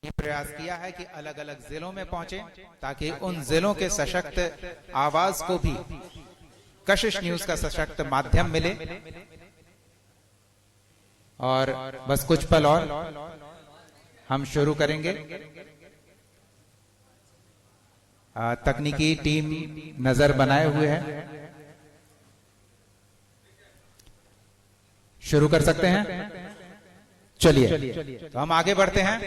ये प्रयास किया है कि अलग अलग जिलों में पहुंचे ताकि उन जिलों के सशक्त आवाज को भी कशिश न्यूज का सशक्त माध्यम मिले। और बस कुछ पल और हम शुरू करेंगे। तकनीकी टीम नजर बनाए हुए है, शुरू कर सकते हैं। चलिए तो हम आगे बढ़ते हैं।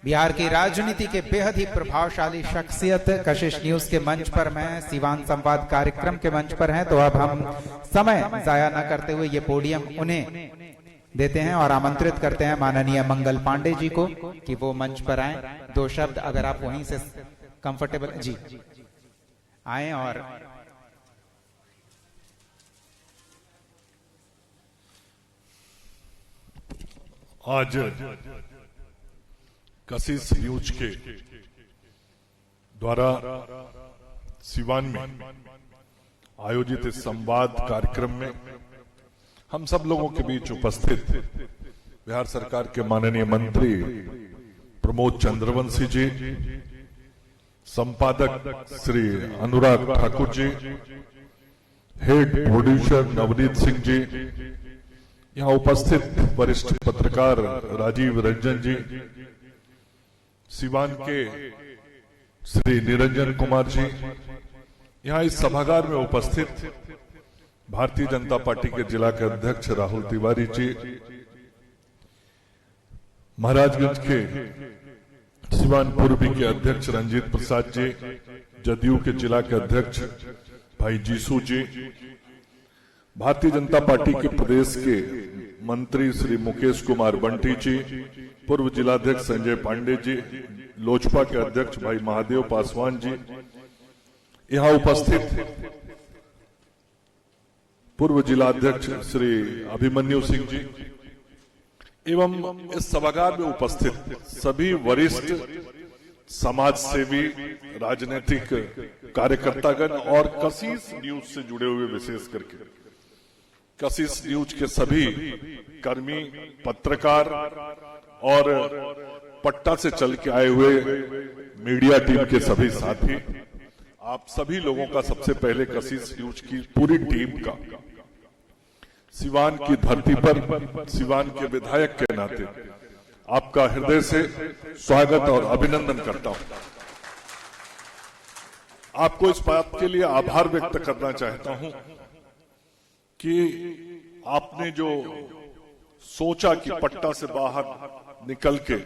बिहार की राजनीति के बेहद ही प्रभावशाली शख्सियत कशिश न्यूज के मंच पर मैं सीवान संवाद कार्यक्रम के मंच पर हैं, तो अब हम समय जाया न करते हुए ये पोडियम उन्हें देते हैं और आमंत्रित करते हैं माननीय मंगल पांडे जी को कि वो मंच पर आए। 2 शब्द अगर आप वहीं से कंफर्टेबल जी आए। और आज कशिश न्यूज के द्वारा सिवान में आयोजित इस संवाद कार्यक्रम में हम सब लोगों के बीच उपस्थित बिहार सरकार के माननीय मंत्री प्रमोद चंद्रवंशी जी, संपादक श्री अनुराग ठाकुर जी, हेड प्रोड्यूसर नवनीत सिंह जी, यहाँ उपस्थित वरिष्ठ पत्रकार राजीव रंजन जी, सिवान के श्री निरंजन कुमार जी, यहाँ इस सभागार में उपस्थित भारतीय जनता पार्टी के जिला के अध्यक्ष राहुल तिवारी जी, महाराजगंज के सिवान पूर्वी के अध्यक्ष रंजीत प्रसाद जी, जदयू के जिला के अध्यक्ष भाई जीसू जी, भारतीय जनता पार्टी के प्रदेश के मंत्री श्री मुकेश कुमार बंटी जी, पूर्व जिलाध्यक्ष संजय पांडे जी, लोजपा के अध्यक्ष भाई महादेव पासवान जी, यहाँ उपस्थित पूर्व जिलाध्यक्ष श्री अभिमन्यु सिंह जी एवं इस सभागार में उपस्थित सभी वरिष्ठ समाज सेवी, राजनीतिक कार्यकर्तागण और कशिश न्यूज से जुड़े हुए विशेष करके कशिश न्यूज के सभी कर्मी, पत्रकार और पट्टा से चल के आए हुए मीडिया टीम के सभी साथी, आप सभी लोगों का सबसे पहले कशिश न्यूज की पूरी टीम का सिवान की धरती पर सिवान के विधायक के नाते आपका हृदय से स्वागत और अभिनंदन करता हूं। आपको इस बात के लिए आभार व्यक्त करना चाहता हूं कि आपने जो सोचा कि पट्टा से बाहर निकल के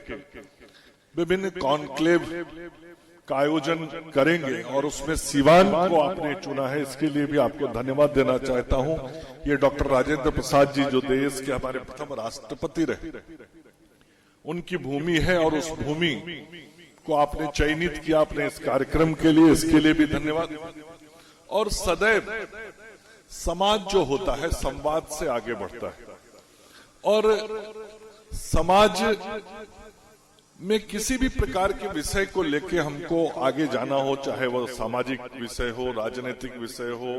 विभिन्न कॉन्क्लेव का आयोजन करेंगे और उसमें सिवान को आपने चुना है, इसके लिए भी आपको धन्यवाद देना चाहता हूं। ये डॉक्टर राजेंद्र प्रसाद जी जो देश के हमारे प्रथम राष्ट्रपति रहे, उनकी भूमि है और उस भूमि को आपने चयनित किया अपने इस कार्यक्रम के लिए, इसके लिए भी धन्यवाद। और सदैव समाज जो होता है संवाद से आगे बढ़ता है और समाज में किसी भी प्रकार के विषय को लेके हमको आगे जाना हो, चाहे वो सामाजिक विषय हो, राजनीतिक विषय हो,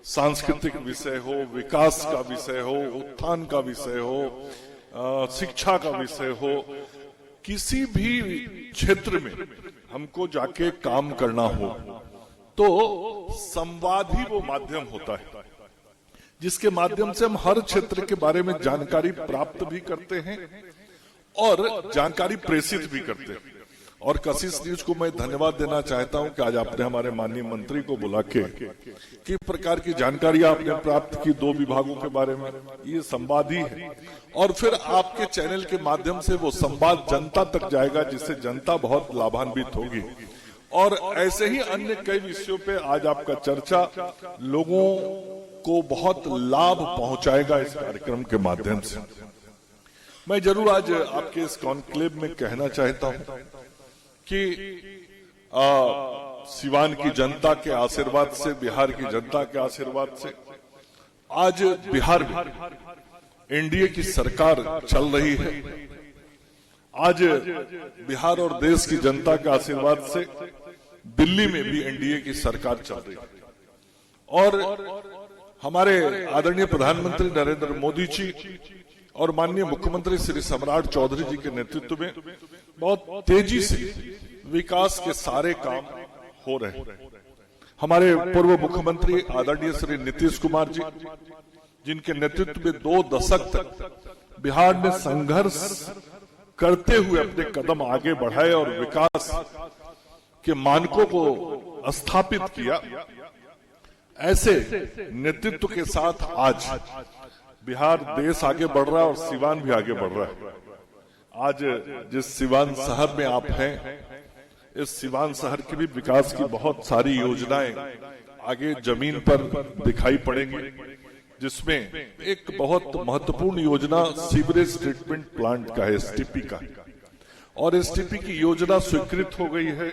सांस्कृतिक विषय हो, विकास का विषय हो, उत्थान का विषय हो, शिक्षा का विषय हो, किसी भी क्षेत्र में हमको जाके काम करना हो तो संवाद ही वो माध्यम होता है जिसके माध्यम से हम हर क्षेत्र के बारे में जानकारी प्राप्त भी करते हैं और जानकारी प्रेषित भी करते हैं। और कशिश न्यूज को मैं धन्यवाद देना चाहता हूं कि आज आपने हमारे माननीय मंत्री को बुला के किस प्रकार की जानकारी आपने प्राप्त की 2 विभागों के बारे में, ये संवाद ही है। और फिर आपके चैनल के माध्यम से वो संवाद जनता तक जाएगा जिससे जनता बहुत लाभान्वित होगी। और ऐसे ही अन्य कई विषयों पे आज आपका चर्चा लोगों को बहुत लाभ पहुंचाएगा इस कार्यक्रम के माध्यम से। मैं जरूर आज आपके इस कॉन्क्लेव में कहना चाहता हूं कि सिवान की जनता के आशीर्वाद से, बिहार की जनता के आशीर्वाद से आज बिहार में एनडीए की सरकार चल रही है। आज बिहार और देश की जनता के आशीर्वाद से दिल्ली में भी एनडीए की सरकार चल रही है और हमारे आदरणीय प्रधानमंत्री नरेंद्र मोदी जी और माननीय मुख्यमंत्री श्री सम्राट चौधरी जी के नेतृत्व में बहुत तेजी से विकास के सारे काम हो रहे हैं। हमारे पूर्व मुख्यमंत्री आदरणीय श्री नीतीश कुमार जी, जिनके नेतृत्व में 2 दशक तक बिहार ने संघर्ष करते हुए अपने कदम आगे बढ़ाए और विकास के मानकों को स्थापित किया, ऐसे नेतृत्व के साथ आज बिहार देश आगे बढ़ रहा है और सीवान भी आगे बढ़ रहा है। आज जिस सीवान शहर में आप हैं, इस सीवान शहर के भी विकास की बहुत सारी योजनाएं आगे जमीन पर दिखाई पड़ेंगी, जिसमें एक बहुत महत्वपूर्ण योजना सीवरेज ट्रीटमेंट प्लांट का है, एसटीपी का, और एसटीपी की योजना स्वीकृत हो गई है,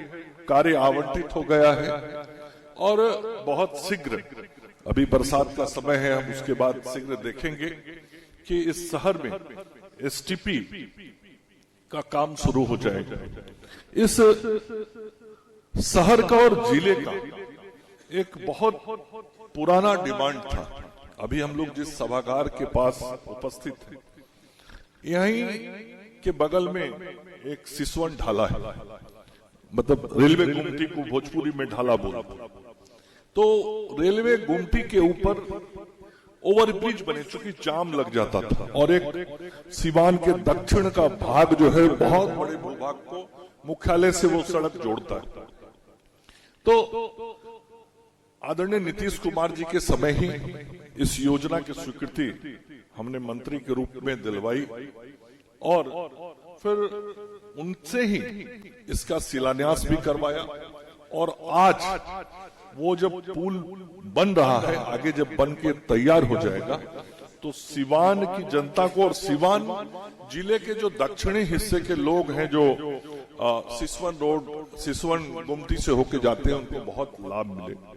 कार्य आवंटित हो गया है और बहुत शीघ्र, अभी बरसात का समय है, हम उसके बाद शीघ्र देखेंगे कि इस शहर में एसटीपी का काम शुरू हो जाएगा। इस शहर का और जिले का एक बहुत पुराना डिमांड था। अभी हम लोग जिस सभागार के पास उपस्थित हैं, यहीं के बगल में एक सिसवन ढाला है, मतलब रेलवे गुमटी को भोजपुरी में ढाला बोलते। तो रेलवे गुमटी के ऊपर ओवरब्रिज बने, चूंकि जाम लग जाता था, और एक सीवान के दक्षिण का भाग जो है बहुत बड़े भूभाग को मुख्यालय से वो सड़क जोड़ता है। तो आदरणीय नीतीश कुमार जी के समय ही इस योजना की स्वीकृति हमने मंत्री के रूप में दिलवाई और फिर उनसे ही इसका शिलान्यास भी करवाया। और आज वो जब पुल बन रहा है, आगे जब बन के तैयार हो जाएगा, तो सीवान की जनता को और सीवान जिले के जो दक्षिणी हिस्से के लोग हैं, जो सिसवन रोड, सिसवन गुमटी से होके जाते हैं, उनको बहुत लाभ मिलेगा।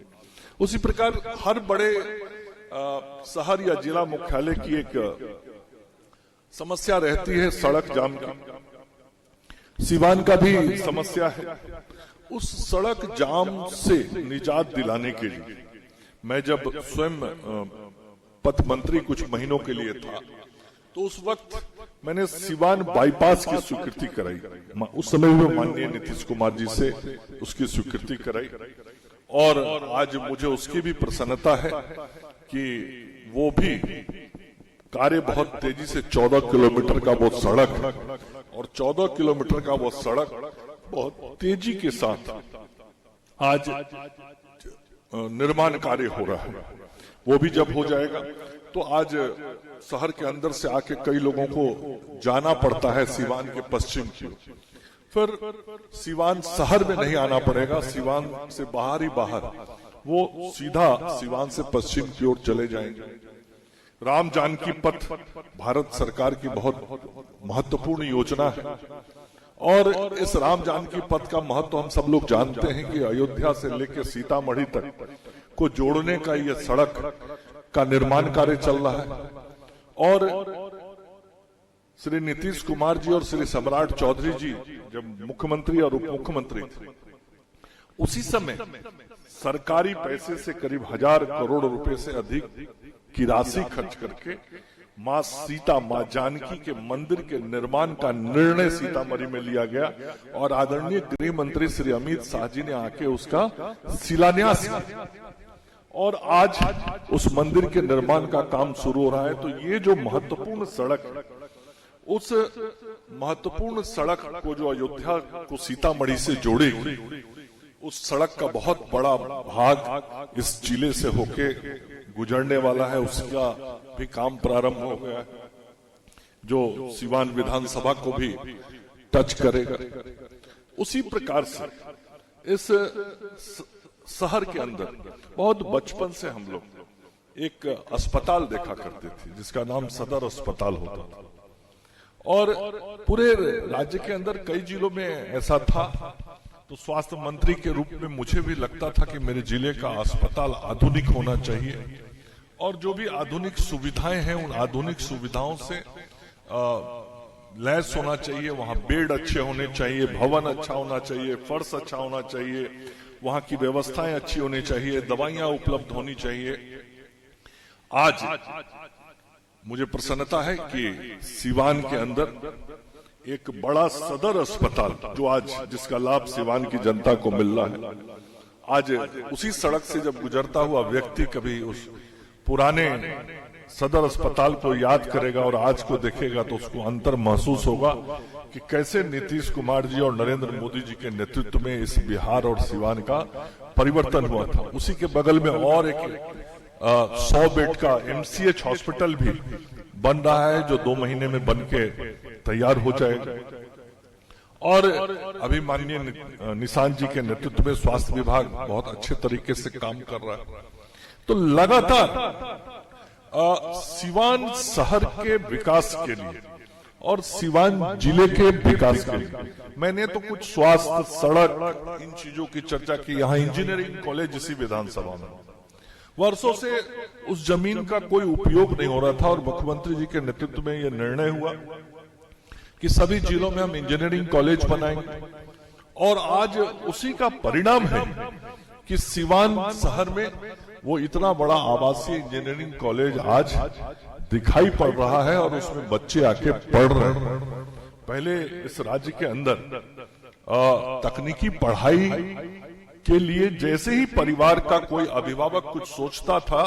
उसी प्रकार हर बड़े शहर या जिला मुख्यालय की एक समस्या रहती है सड़क जाम की। सीवान का भी समस्या है। उस सड़क जाम से निजात दिलाने के लिए मैं जब स्वयं पथ मंत्री कुछ महीनों के लिए था, तो उस वक्त मैंने सीवान बाईपास की स्वीकृति कराई। उस समय में माननीय नीतीश कुमार जी से उसकी स्वीकृति कराई और आज मुझे उसकी भी प्रसन्नता है कि वो भी कार्य बहुत तेजी से 14 किलोमीटर का वो सड़क और 14 किलोमीटर का वो सड़क बहुत तेजी के साथ आज निर्माण कार्य हो रहा है। वो भी जब हो जाएगा तो आज शहर के अंदर से आके कई लोगों को जाना पड़ता है सीवान के पश्चिम की ओर, फिर सीवान शहर में नहीं आना पड़ेगा, सीवान से बाहर ही बाहर वो सीधा सीवान से पश्चिम की ओर चले जाएंगे। राम जानकी पथ भारत सरकार की बहुत महत्वपूर्ण योजना है और इस राम जानकी पथ का महत्व हम सब लोग जानते हैं कि अयोध्या से लेकर सीतामढ़ी तक को जोड़ने का यह सड़क का निर्माण कार्य चल रहा है। और श्री नीतीश कुमार जी और श्री सम्राट चौधरी जी जब मुख्यमंत्री और उप मुख्यमंत्री थे, उसी समय सरकारी पैसे से करीब 1000 करोड़ रुपए से अधिक की राशि खर्च करके माँ सीता, माँ जानकी के मंदिर के निर्माण का निर्णय सीतामढ़ी में लिया गया और आदरणीय गृह मंत्री श्री अमित शाह जी ने आके उसका शिलान्यास किया और आज उस मंदिर के निर्माण का काम शुरू हो रहा है। तो ये जो महत्वपूर्ण सड़क, उस महत्वपूर्ण सड़क को जो अयोध्या को सीतामढ़ी से जोड़ेगी, उस सड़क का बहुत बड़ा भाग इस जिले से होके गुजरने वाला है। उसका भी काम प्रारंभ हो गया है, जो सीवान विधानसभा को भी टच करेगा। उसी प्रकार से इस शहर के अंदर बहुत बचपन से हम लोग एक अस्पताल देखा करते थे जिसका नाम सदर अस्पताल होता था और पूरे राज्य के अंदर कई जिलों में ऐसा था। तो स्वास्थ्य मंत्री के रूप में मुझे भी लगता था कि मेरे जिले का अस्पताल आधुनिक होना चाहिए और जो भी आधुनिक सुविधाएं हैं उन आधुनिक सुविधाओं से लैस होना चाहिए। वहां बेड अच्छे होने चाहिए, भवन अच्छा होना चाहिए, फर्श अच्छा होना चाहिए, वहां की व्यवस्थाएं अच्छी होनी चाहिए, दवाइयां उपलब्ध होनी चाहिए। आज मुझे प्रसन्नता है कि सीवान के अंदर एक बड़ा सदर अस्पताल जो आज जिसका लाभ सिवान की जनता को मिल रहा है, आज उसी सड़क से जब गुजरता हुआ व्यक्ति कभी उस पुराने सदर अस्पताल को याद करेगा और आज को देखेगा तो उसको अंतर महसूस होगा कि कैसे नीतीश कुमार जी और नरेंद्र मोदी जी के नेतृत्व में इस बिहार और सिवान का परिवर्तन हुआ था। उसी के बगल में और एक 100 बेड का MCH हॉस्पिटल भी बन रहा है जो 2 महीने में बन के तैयार हो जाएगा। और अभी माननीय निशांत जी के नेतृत्व में स्वास्थ्य विभाग बहुत अच्छे तरीके से काम कर रहा है। तो लगातार सिवान शहर के विकास के लिए और सिवान जिले के विकास के लिए मैंने तो कुछ स्वास्थ्य, सड़क, इन चीजों की चर्चा की। यहाँ इंजीनियरिंग कॉलेज इसी विधानसभा में वर्षों से उस जमीन का कोई उपयोग नहीं हो रहा था और मुख्यमंत्री जी के नेतृत्व में यह निर्णय हुआ कि सभी जिलों में हम इंजीनियरिंग कॉलेज बनाएंगे और आज उसी का परिणाम है कि सिवान शहर में वो इतना बड़ा आवासीय इंजीनियरिंग कॉलेज आज दिखाई पड़ रहा है और उसमें बच्चे आके पढ़ रहे हैं। पहले इस राज्य के अंदर तकनीकी पढ़ाई के लिए जैसे ही परिवार का कोई अभिभावक कुछ सोचता था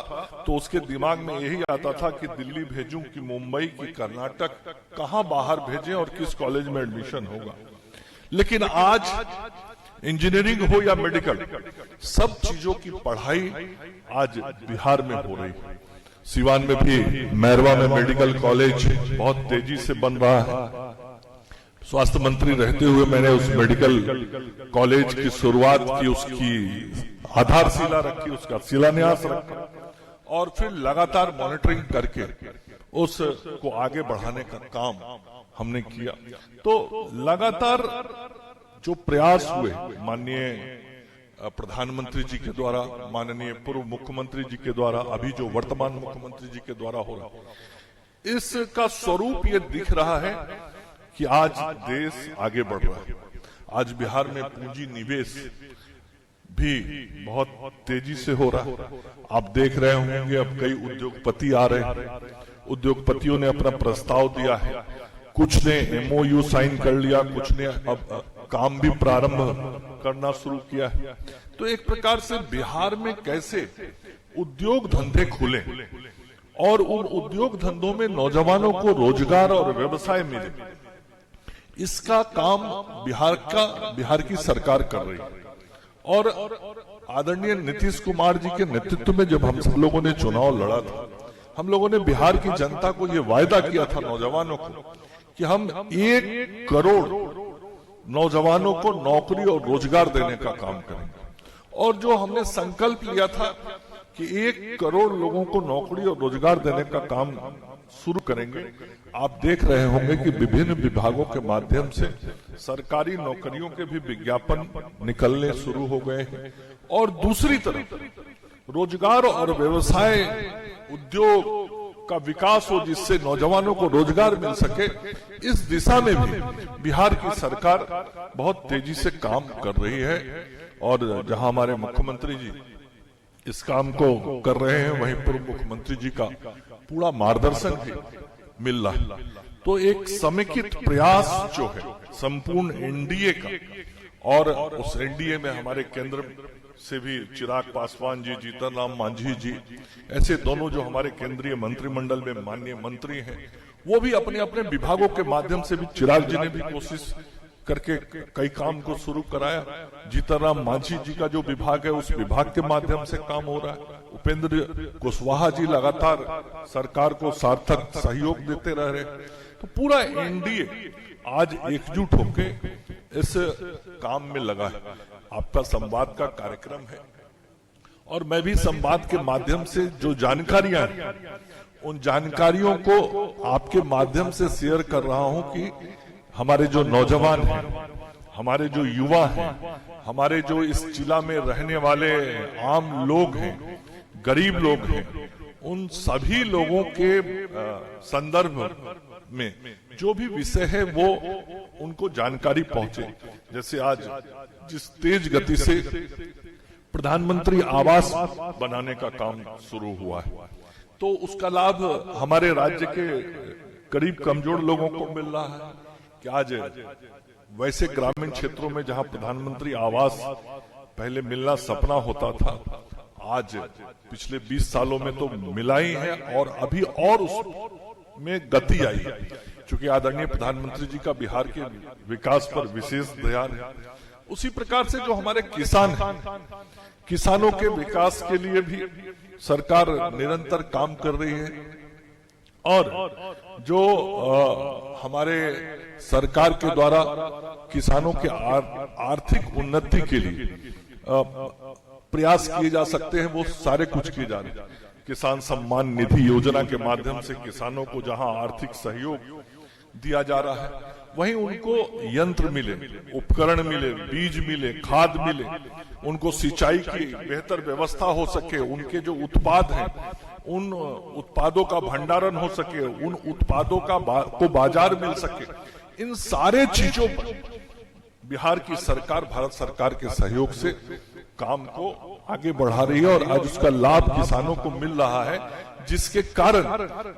तो उसके दिमाग में यही आता था कि दिल्ली भेजूं कि मुंबई की कर्नाटक, कहां बाहर भेजें और किस कॉलेज में एडमिशन होगा। लेकिन आज इंजीनियरिंग हो या मेडिकल, सब चीजों की पढ़ाई आज बिहार में हो रही है। सिवान में भी मैरवा में मेडिकल कॉलेज बहुत तेजी से बन रहा है। स्वास्थ्य मंत्री रहते हुए मैंने उस मेडिकल कॉलेज की शुरुआत की, उसकी आधारशिला रखी, उसका शिलान्यास रखा और फिर लगातार मॉनिटरिंग करके उसको आगे बढ़ाने का काम हमने किया। तो लगातार जो प्रयास हुए माननीय प्रधानमंत्री जी के द्वारा, माननीय पूर्व मुख्यमंत्री जी के द्वारा, अभी जो वर्तमान मुख्यमंत्री जी के द्वारा हो रहा है, इसका स्वरूप ये दिख रहा है कि आज देश आगे बढ़ रहा है। आज बिहार में पूंजी निवेश भी बहुत तेजी से हो रहा है। आप देख रहे होंगे अब कई उद्योगपति आ रहे हैं, उद्योगपतियों ने अपना प्रस्ताव दिया है, कुछ ने MOU साइन कर लिया, कुछ ने अब काम भी प्रारंभ करना शुरू किया है। तो एक प्रकार से बिहार में कैसे उद्योग धंधे खुले और उन उद्योग धंधों में नौजवानों को रोजगार और व्यवसाय मिले, इसका काम बिहार की सरकार कर रही है। और आदरणीय नीतीश कुमार जी के नेतृत्व में जब हम सब लोगों ने चुनाव लड़ा था, हम लोगों ने बिहार की जनता को यह वायदा किया था नौजवानों को कि हम 1 करोड़ नौजवानों को नौकरी और रोजगार देने का काम करेंगे। और जो हमने संकल्प लिया था कि 1 करोड़ लोगों को नौकरी और रोजगार देने का काम शुरू करेंगे, आप देख रहे होंगे कि विभिन्न विभागों के माध्यम से सरकारी नौकरियों के भी विज्ञापन निकलने शुरू हो गए हैं। और दूसरी तरफ रोजगार और व्यवसाय, उद्योग का विकास हो जिससे नौजवानों को रोजगार मिल सके, इस दिशा में भी बिहार की सरकार बहुत तेजी से काम कर रही है। और जहां हमारे मुख्यमंत्री जी इस काम को कर रहे हैं, वहीं पूर्व मुख्यमंत्री जी का पूरा मार्गदर्शन भी मिल रहा है। तो एक समेकित प्रयास जो है संपूर्ण एनडीए का, और उस एनडीए में हमारे केंद्र से भी चिराग पासवान जी, जीतन राम मांझी जी, ऐसे दोनों जो हमारे केंद्रीय मंत्रिमंडल में माननीय मंत्री हैं, वो भी अपने अपने विभागों के माध्यम से भी, चिराग जी ने भी कोशिश करके कई काम को शुरू कराया। जीतन राम मांझी जी का जो विभाग है उस विभाग के माध्यम से काम हो रहा है। उपेंद्र कुशवाहा जी लगातार सरकार को सार्थक सहयोग देते रह रहे। तो पूरा एनडीए आज एकजुट होकर इस काम में लगा है। आपका संवाद का कार्यक्रम है और मैं भी संवाद के माध्यम से जो जानकारियां हैं उन जानकारियों को आपके माध्यम से शेयर कर रहा हूं कि हमारे जो नौजवान हैं, हमारे जो युवा हैं, हमारे जो इस जिला में रहने वाले आम लोग हैं, गरीब लोग हैं, उन सभी लोगों के संदर्भ में जो भी विषय है वो उनको जानकारी पहुंचे। जैसे आज जिस तेज गति से प्रधानमंत्री आवास बनाने का काम शुरू हुआ है, तो उसका लाभ हमारे राज्य के करीब कमजोर लोगों को मिल रहा है। कि आज वैसे ग्रामीण क्षेत्रों में जहां प्रधानमंत्री आवास पहले मिलना सपना होता था, आज पिछले 20 सालों में तो मिला ही है और अभी और उसमें गति आई है। चूंकि आदरणीय प्रधानमंत्री जी का बिहार के विकास पर विशेष ध्यान है, उसी प्रकार से जो हमारे किसान हैं, किसानों के विकास के लिए भी सरकार निरंतर काम कर रही है। और जो हमारे सरकार के द्वारा किसानों के आर्थिक उन्नति के लिए प्रयास किए जा सकते हैं, वो सारे कुछ किए जा रहे हैं। किसान सम्मान निधि योजना के माध्यम से किसानों को जहां आर्थिक सहयोग दिया जा रहा है, वहीं उनको यंत्र मिले, उपकरण मिले, बीज मिले, खाद मिले, उनको सिंचाई की बेहतर व्यवस्था हो सके, उनके जो उत्पाद हैं उन उत्पादों का भंडारण हो सके, उन उत्पादों को बाजार मिल सके। इन सारे चीजों पर बिहार की सरकार, भारत सरकार के सहयोग से काम को आगे बढ़ा रही है और आज उसका लाभ किसानों को मिल रहा है, जिसके कारण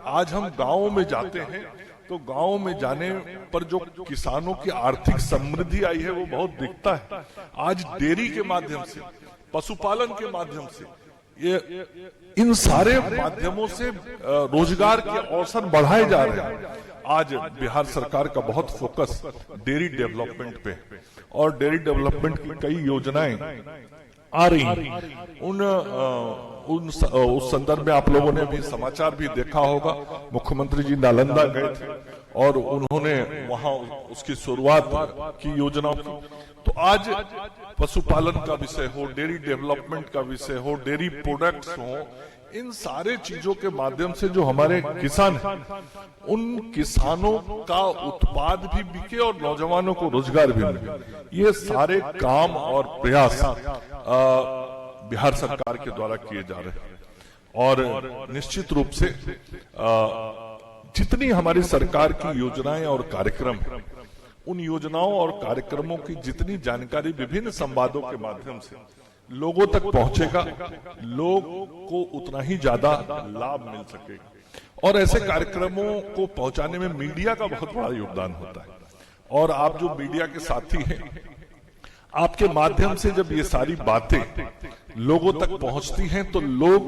आज हम गांवों में जाते हैं तो गांव में जाने पर जो किसानों की आर्थिक समृद्धि आई है वो बहुत दिखता है। आज डेयरी के माध्यम से, पशुपालन के माध्यम से, ये इन सारे माध्यमों से रोजगार के अवसर बढ़ाए जा रहे हैं। आज बिहार सरकार का बहुत फोकस डेयरी डेवलपमेंट पे और डेयरी डेवलपमेंट की कई योजनाएं आ रही हैं। उस संदर्भ में आप लोगों ने भी समाचार भी देखा होगा, मुख्यमंत्री जी नालंदा गए थे और उन्होंने वहां उसकी शुरुआत की योजनाओं की। तो आज पशुपालन का विषय हो, डेयरी डेवलपमेंट का विषय हो, डेयरी प्रोडक्ट्स हो, इन सारे चीजों के माध्यम से जो हमारे किसान हैं, उन किसानों का उत्पाद भी बिके और नौजवानों को रोजगार भी मिले। ये सारे काम और प्रयास बिहार सरकार के द्वारा किए जा रहे हैं और निश्चित रूप से जितनी हमारी सरकार की योजनाएं और कार्यक्रम, उन योजनाओं और कार्यक्रमों की जितनी जानकारी विभिन्न संवादों के माध्यम से लोगों तक पहुंचेगा, लोग को उतना ही ज्यादा लाभ मिल सकेगा। और ऐसे कार्यक्रमों को पहुंचाने में मीडिया का बहुत बड़ा योगदान होता है। और आप जो मीडिया के साथी हैं, आपके माध्यम से जब ये सारी बातें लोगों तक पहुंचती हैं तो लोग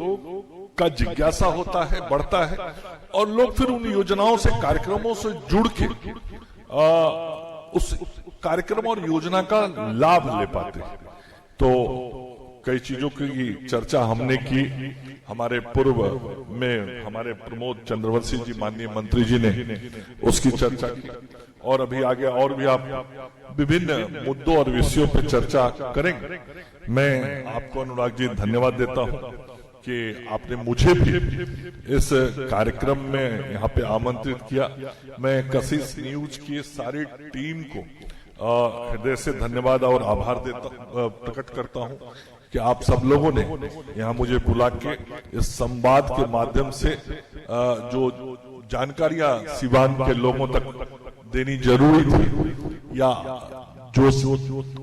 का जिज्ञासा होता है, बढ़ता है और लोग फिर उन योजनाओं से, कार्यक्रमों से जुड़ के उस कार्यक्रम और योजना का लाभ ले पाते हैं। तो कई चीजों की चर्चा हमने की, हमारे पूर्व में हमारे प्रमोद चंद्रवंशी जी माननीय मंत्री जी ने उसकी चर्चा की और अभी आगे और भी आप विभिन्न मुद्दों और विषयों पर चर्चा करेंगे। मैं आपको अनुराग जी धन्यवाद देता हूं कि आपने मुझे भी इस कार्यक्रम में यहाँ पे आमंत्रित किया। मैं कशिश न्यूज की सारी टीम को हृदय से धन्यवाद और आभार प्रकट करता हूं कि आप सब लोगों ने यहाँ मुझे बुला के इस संवाद के माध्यम से जो जानकारियां सीवान के लोगों तक देनी जरूरी थी या जो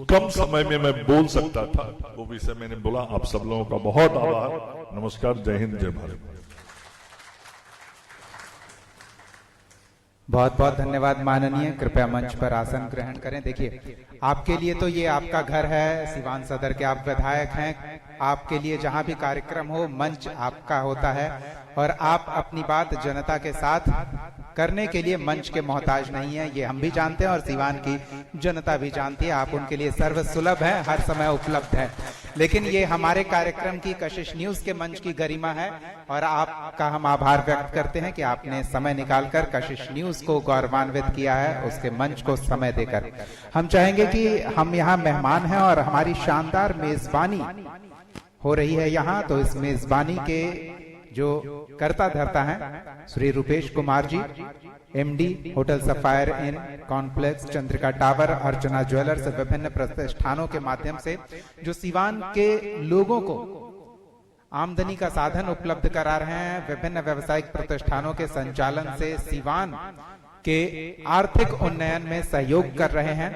कम समय में मैं बोल सकता था, वो विषय मैंने बोला। आप सब लोगों का बहुत आभार। नमस्कार, जय हिंद, जय भारत। बहुत बहुत धन्यवाद माननीय। कृपया मंच पर आसन ग्रहण करें। देखिए, आपके लिए तो ये आपका घर है, सीवान सदर के आप विधायक हैं, आपके लिए जहां भी कार्यक्रम हो मंच आपका होता है और आप अपनी बात जनता के साथ करने के लिए मंच के मोहताज नहीं है, ये हम भी जानते हैं और सीवान की जनता भी जानती है। आप उनके लिए सर्वसुलभ है, हर समय उपलब्ध है। लेकिन ये हमारे कार्यक्रम की, कशिश न्यूज के मंच की गरिमा है और आपका हम आभार व्यक्त करते हैं कि आपने समय निकालकर कशिश न्यूज को गौरवान्वित किया है, उसके मंच को समय देकर। हम चाहेंगे कि हम यहाँ मेहमान हैं और हमारी शानदार मेजबानी हो रही है यहाँ, तो इस मेजबानी के जो करता धरता है Shri Rupesh Kumar ji, MD hotel sapphire in complex, Chandrika tower, Archana jewellers, विभिन्न प्रतिष्ठानों के माध्यम से जो सीवान के लोगों को आमदनी का साधन उपलब्ध करा रहे हैं, विभिन्न व्यावसायिक प्रतिष्ठानों के संचालन से सीवान के आर्थिक उन्नयन में सहयोग कर रहे हैं।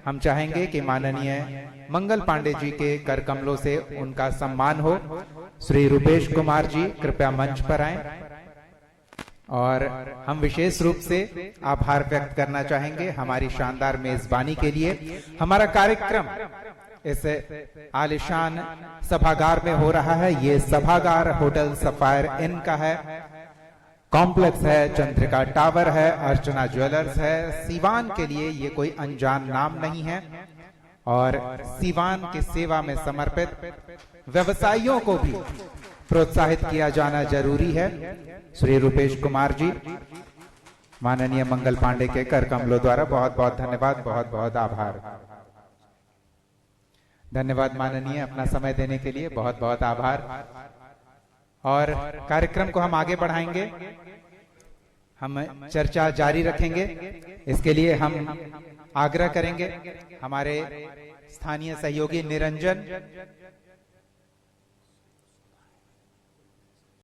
हम चाहेंगे कि माननीय मंगल पांडे जी के कर कमलों से उनका सम्मान हो। श्री रूपेश कुमार जी कृपया मंच पर आएं। और हम विशेष रूप से आभार व्यक्त करना चाहेंगे हमारी शानदार मेजबानी के लिए। हमारा कार्यक्रम इस आलिशान सभागार में हो रहा है। ये सभागार होटल सफायर इन का है, कॉम्प्लेक्स है, चंद्रिका टावर है, अर्चना ज्वेलर्स है। सीवान के लिए ये कोई अनजान नाम नहीं है और सीवान की सेवा में समर्पित व्यवसायियों को भी प्रोत्साहित किया जाना जरूरी है। श्री रूपेश कुमार जी, माननीय मंगल पांडे के कर कमलों द्वारा बहुत बहुत धन्यवाद, बहुत बहुत आभार। धन्यवाद माननीय, अपना समय देने के लिए बहुत बहुत आभार। और कार्यक्रम को हम आगे बढ़ाएंगे, हम चर्चा जारी रखेंगे। इसके लिए हम आग्रह करेंगे हमारे स्थानीय सहयोगी निरंजन